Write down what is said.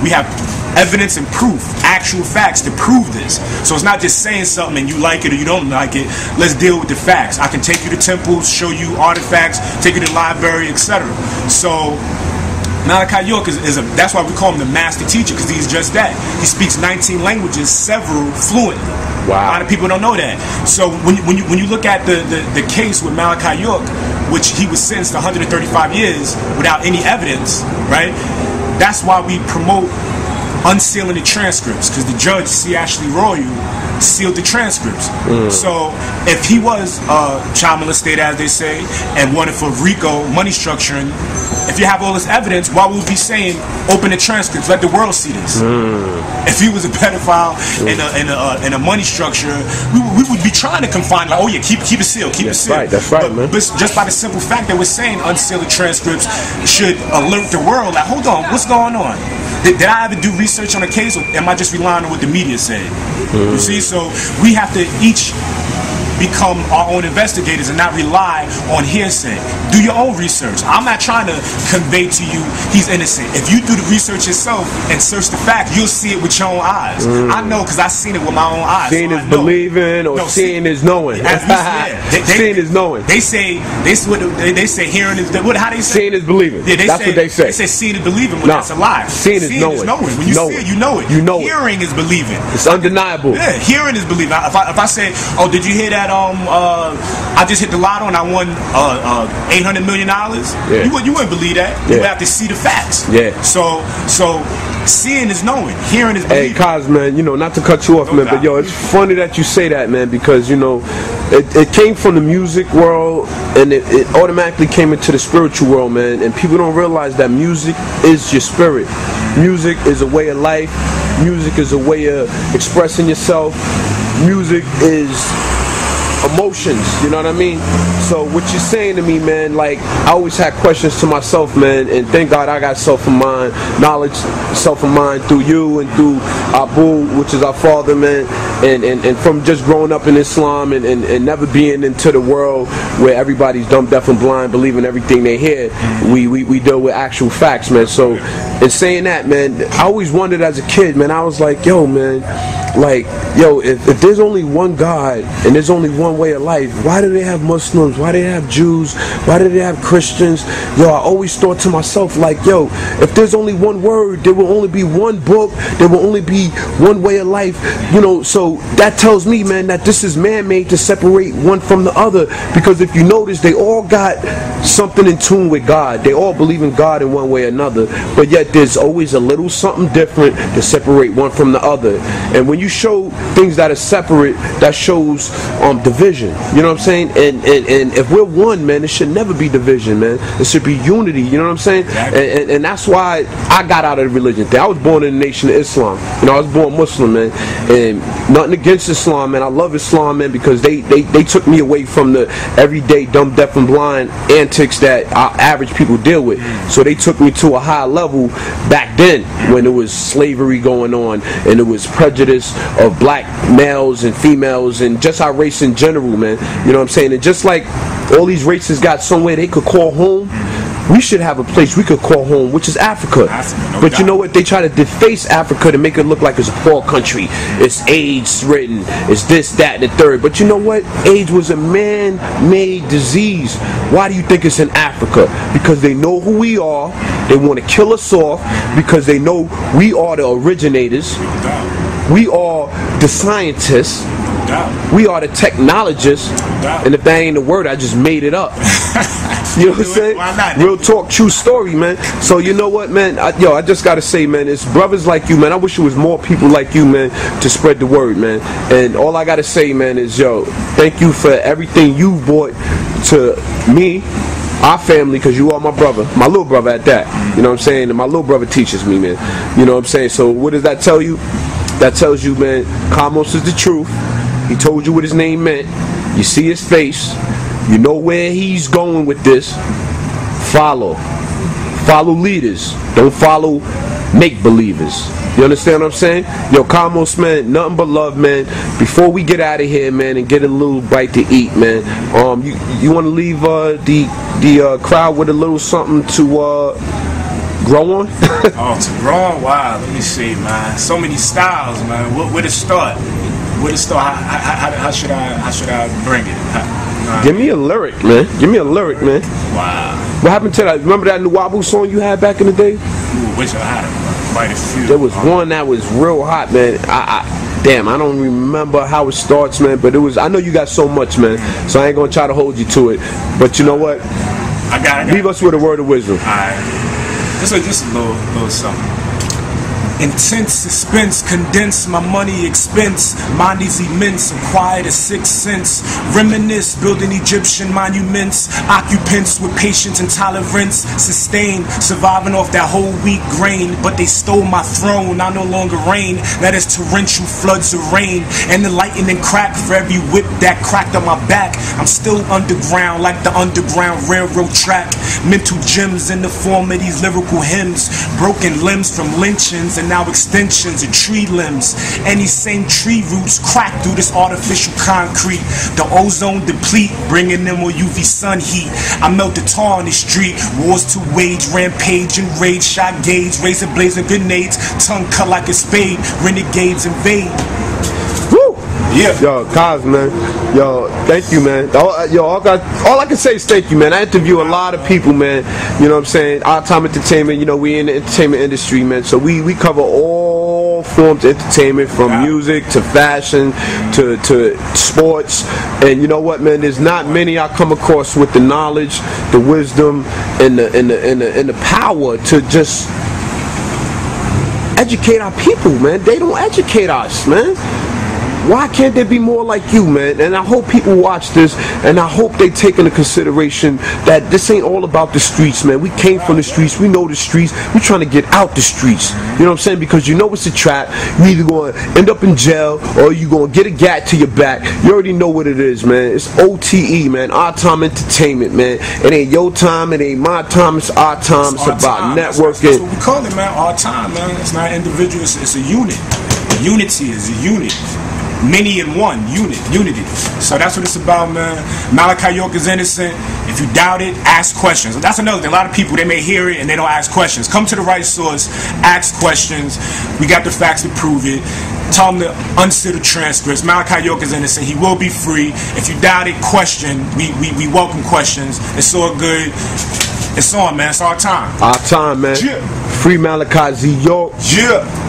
We have evidence and proof, actual facts to prove this. So it's not just saying something and you like it or you don't like it. Let's deal with the facts. I can take you to temples, show you artifacts, take you to the library, etc. So Malachi York is that's why we call him the master teacher, because he's just that. He speaks 19 languages, several fluently. Wow. A lot of people don't know that. So when you look at the case with Malachi York, which he was sentenced to 135 years without any evidence, right? That's why we promote unsealing the transcripts, because the judge, C. Ashley Royal, sealed the transcripts. So if he was child molested, as they say, and wanted for RICO money structuring, if you have all this evidence, why would we be saying open the transcripts, let the world see this? If he was a pedophile and a money structure, we would be trying to confine, like, oh yeah, keep it sealed, keep it sealed. Right, that's right, man. But just by the simple fact that we're saying unseal the transcripts should alert the world, like, hold on, what's going on? Did I ever do research on a case, or am I just relying on what the media said? You see, so we have to each become our own investigators and not rely on hearsay. Do your own research. I'm not trying to convey to you he's innocent. If you do the research yourself and search the fact, you'll see it with your own eyes. I know, because I've seen it with my own eyes. Seeing is believing, or seeing is knowing. Seeing is knowing. They say hearing is how they say? Seeing is believing. Yeah, that's what they say. They say seeing is believing, when that's a lie. Seeing is knowing. When you see it, you know it. You know it. Hearing is believing. It's undeniable. Yeah, hearing is believing. If I say, oh, did you hear that? I just hit the lotto and I won $800 million. You wouldn't believe that. You would have to see the facts. Yeah. So seeing is knowing, hearing is believing. Hey, Kaz, man, not to cut you off, man, but yo, it's funny that you say that, man, because it came from the music world and it automatically came into the spiritual world, man. And people don't realize that music is your spirit. Music is a way of life. Music is a way of expressing yourself. Music is emotions, you know what I mean? So what you're saying to me, man, like, I always had questions to myself, man, and thank God I got self-of-mind knowledge, self-of-mind through you and through Abu, which is our father, man, and from just growing up in Islam and never being into the world where everybody's dumb, deaf, and blind, believing everything they hear. We deal with actual facts, man. So in saying that, man, I always wondered as a kid, man, I was like, yo, man, like, yo, if there's only one God and there's only one way of life, why do they have Muslims? Why do they have Jews? Why do they have Christians? Yo, I always thought to myself, like, yo, if there's only one word, there will only be one book, there will only be one way of life, so that tells me, man, that this is man-made to separate one from the other, because if you notice, they all got something in tune with God. They all believe in God in one way or another, but yet there's always a little something different to separate one from the other. And when you show things that are separate, that shows division. You know what I'm saying? And if we're one, man, it should never be division, man. It should be unity. You know what I'm saying? Exactly. And that's why I got out of the religion thing. I was born in the nation of Islam. I was born Muslim, man. And nothing against Islam, man. I love Islam, man, because they took me away from the everyday dumb, deaf, and blind antics that our average people deal with. So they took me to a higher level back then, when there was slavery going on and there was prejudice of black males and females and just our race in general, man. You know what I'm saying? And just like all these races got somewhere they could call home, we should have a place we could call home, which is Africa. But you know what? They try to deface Africa to make it look like it's a poor country. It's AIDS-ridden. It's this, that, and the third. But you know what? AIDS was a man-made disease. Why do you think it's in Africa? Because they know who we are. They want to kill us off because they know we are the originators. We are the scientists. We are the technologists. And if that ain't the word, I just made it up. You know what I'm saying? Why not? Real talk, true story, man. So you know what, man? I just gotta say, man, it's brothers like you, man. I wish it was more people like you, man, to spread the word, man. And all I gotta say, man, is, yo, thank you for everything you brought to me, our family, because you are my brother, my little brother at that. You know what I'm saying? And my little brother teaches me, man. You know what I'm saying? So what does that tell you? That tells you, man, Kamose is the truth. He told you what his name meant. You see his face. You know where he's going with this. Follow leaders. Don't follow make-believers. You understand what I'm saying? Yo, Kamose, man, nothing but love, man. Before we get out of here, man, and get a little bite to eat, man, you want to leave the crowd with a little something to grow on? Oh, to grow on? Wow, let me see, man. So many styles, man. Where to start? Where to start? How should I bring it? Give me a lyric, man. Give me a lyric, man. Wow. What happened to that? Remember that Nuwabu song you had back in the day? Ooh, which I had quite a few. There was one that was real hot, man. Damn, I don't remember how it starts, man. But it was. I know you got so much, man. So I ain't gonna try to hold you to it. But you know what? I got Leave us with a word of wisdom. All right. Just a little something. Intense suspense, condense my money expense. Mind is immense, acquired a sixth sense. Reminisce, building Egyptian monuments. Occupants with patience and tolerance. Sustain, surviving off that whole wheat grain. But they stole my throne, I no longer reign. That is torrential floods of rain. And the lightning crack for every whip that cracked on my back. I'm still underground like the Underground Railroad track. Mental gems in the form of these lyrical hymns. Broken limbs from lynchings and now extensions of tree limbs. And these same tree roots crack through this artificial concrete. The ozone deplete, bringing them more UV sun heat. I melt the tar on the street. Wars to wage, rampage and rage. Shot gauge, razor blazing grenades. Tongue cut like a spade. Renegades invade. Woo! Yeah. Yo, Kaz, man. Yo, thank you, man. All I can say is thank you, man. I interview a lot of people, man. You know what I'm saying? O.T.E Entertainment, you know, we in the entertainment industry, man. So we cover all forms of entertainment, from music to fashion to sports. And you know what, man? There's not many I come across with the knowledge, the wisdom, and the power to just educate our people, man. They don't educate us, man. Why can't there be more like you, man? And I hope people watch this, and I hope they take into consideration that this ain't all about the streets, man. We came from the streets. We know the streets. We're trying to get out the streets. You know what I'm saying? Because you know it's a trap. You're either going to end up in jail, or you're going to get a gat to your back. You already know what it is, man. It's O.T.E, man. O.T.E Entertainment, man. It ain't your time. It ain't my time. It's our time. It's about networking. That's what we call it, man. Our time, man. It's not individual. It's a unit. Unity is a unit. Many in one, unity. So that's what it's about, man. Malachi York is innocent. If you doubt it, ask questions. That's another thing. A lot of people, they may hear it and they don't ask questions. Come to the right source, ask questions. We got the facts to prove it. Tell them to unseal the transcripts. Malachi York is innocent. He will be free. If you doubt it, question. We welcome questions. It's all good. It's on, man. It's our time. Our time, man. Yeah. Free Malachi Z. York. Yeah.